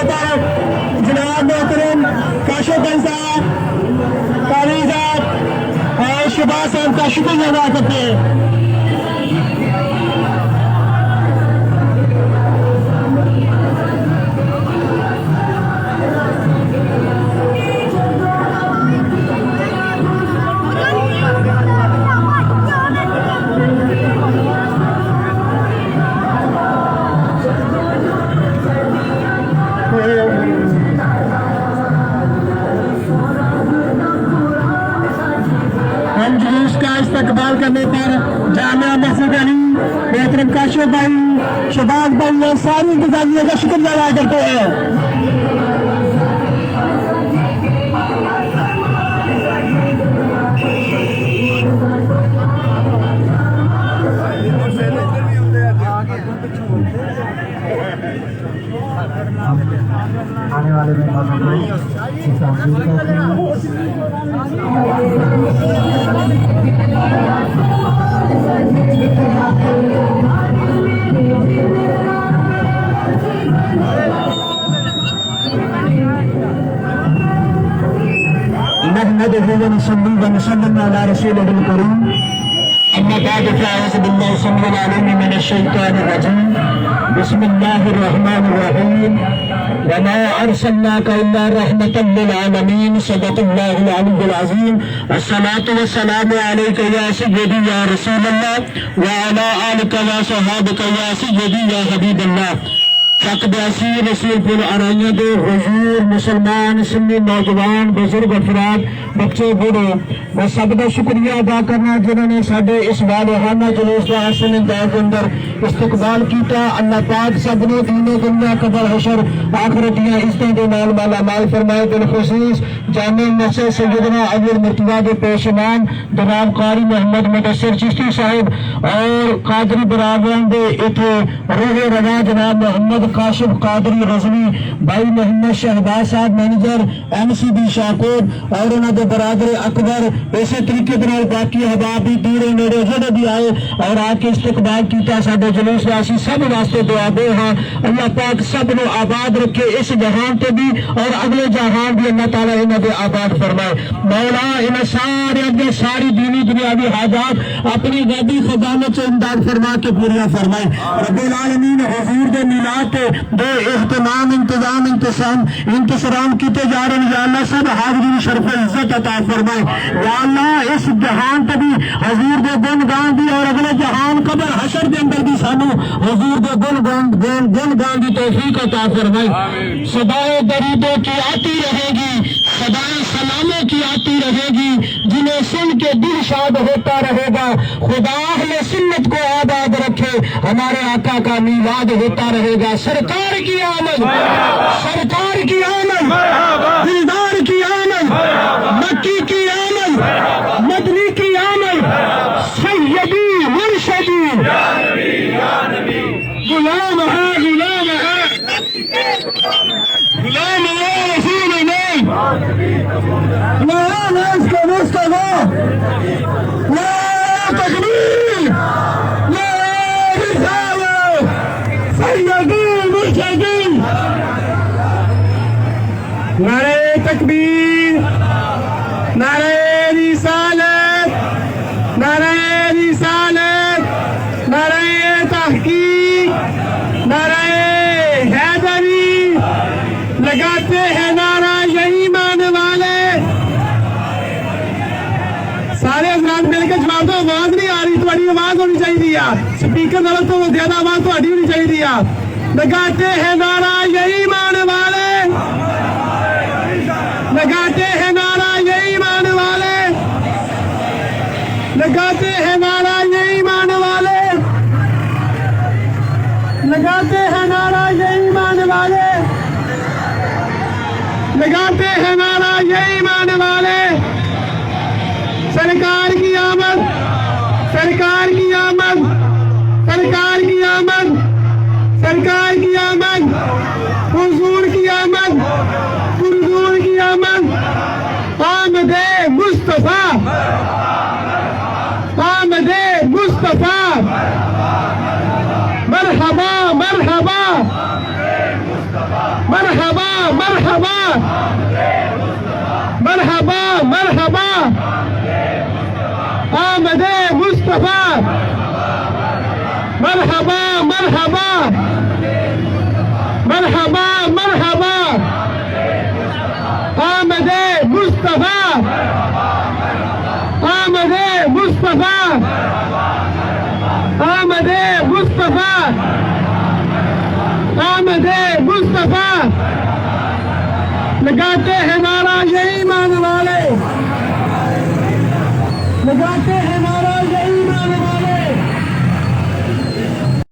पर जनाब मोहतरम काशिफ साहब, कारी साहब और शहबाज साहब का शुक्रिया अदा करते हैं। हम जुलूस का इस्तकबाल करने पर जामिया मस्जिद अली मोहतरम काशिफ भाई, शहबाज भाई और सारी इंतजामिया का शुक्रिया अदा करते हैं। आने वाले मेहमानों बिस्मिल्लाहिर्रहमानिर्रहीम वमा अरसलनाका इल्ला रहमतल लिल आलमीन सदक़ल्लाहुल अलीयुल अज़ीम अस्सलातु वस्सलामु अलैका या सय्यदी या रसूलल्लाह व अला आलिका व सहाबिका या सय्यदी या हबीबल्लाह। तक ब्यासी रसूलपुर अराइया के हुजूर मुसलमान सुन्नी नौजवान बुजुर्ग अफराद बच्चे बूढ़े मैं सबका शुक्रिया अदा करना जिन्होंने साडे इस वालहाना जुलूस का हसन इंतजार के अंदर इस्तकबाल किया। अल्लाह पाक सबने दीने दुनिया कबर हशर आखिरत दियां इज्जतें दे नाल माला माल फरमाए। बिलखुसूस जामे मस्जिद सैयदना अली मुर्तज़ा के पेशमान जनाब कारी मोहम्मद मुदस्सिर चिश्ती साहिब और कादरी बरादरान दे इथे रूह रवा जनाब मोहम्मद काशिफ कादरी रजवी भाई मोहम्मद शहबाज साहब मैनेजर MCB शाहकोट और उन्होंने बरादर अकबर इस तरीके बाकी हबाब भी दूर नेड़े जेडे भी आए और आके इस्तकबाल किया। साडे जुलूस वासी सब वास्ते दुआ दे हाँ अल्लाह पाक सब नु आबाद रखे इस जहान ते भी और अगले जहान भी अल्लाह ताला इन्हां दे आबाद फरमाए। मौला इन्हां सारे अगे सारी दीनी दुनियावी हाजात अपनी गैबी खजाने च इमदाद फरमा के पूरियां फरमाए। रब्बुल आलमीन हुजूर दे मिलाद ते दो इहतमाम इंतजाम इंतसराम किते जा रहे हैं। या अल्लाह सब हाज़रीन शर्फ इज्जत अता फरमाए। या अल्लाह इस जहान ते भी हुजूर दे गुण गान दी और अगले जहान कबर हशर दे अंदर भी सानू हुजूर दे गुण गान दी तौफीक अता फरमाए। सदाए दरूदों की आती रहेगी, सदाए सलामों की आती रहेगी, जिन्हें सुन के दिल शाद होता रहेगा। खुदा अहले सुन्नत को आबाद रखे, हमारे आका का मीलाद होता रहेगा। सरकार की आमद, सरकार की आमद, दिलदार की आमद, मक्की की आमद, मदनी की आमद, सैयदी मुर्शदी गुलाम है, गुलाम है, गुलाम है रसूल अल्लाह मुस्तफा तकबीर सैयदी मुर्शदी नारे तकबीर नारे रिसालत नारे रिसालत नारे तहकीक नारे हैदरी लगाते हैं नारा यही मानने वाले। सारे हजरात मिलकर जवाब दो। आवाज नहीं आ रही, तुम्हारी आवाज होनी चाहिए। स्पीकर नालों तो ज्यादा आवाज तुम्हारी होनी चाहिए। लगाते हैं नारा यही मानने वाले, लगाते हैं नारा यही मानने वाले, लगाते हैं नारा यही मानने वाले, लगाते हैं नारा यही मानने वाले, लगाते हैं नारा यही मानने वाले। सरकार की आमद, सरकार की आमद, सरकार की आमद, सरकार की आमद, हुजूर की आमद, हुजूर की आमद। आमदे मुस्तफा, आमदे मुस्तफा, मरहबा मरहबा मरहबा मरहबा मरहबा आमदे मुस्तफा मरहबा मरहबा मरहबा मरहबा आमदे मुस्तफा आमदे मुस्तफा आमदे मुस्तफा आमदे मुस्तफा लगाते हैं नारा यही मान वाले लगाते हैं नारा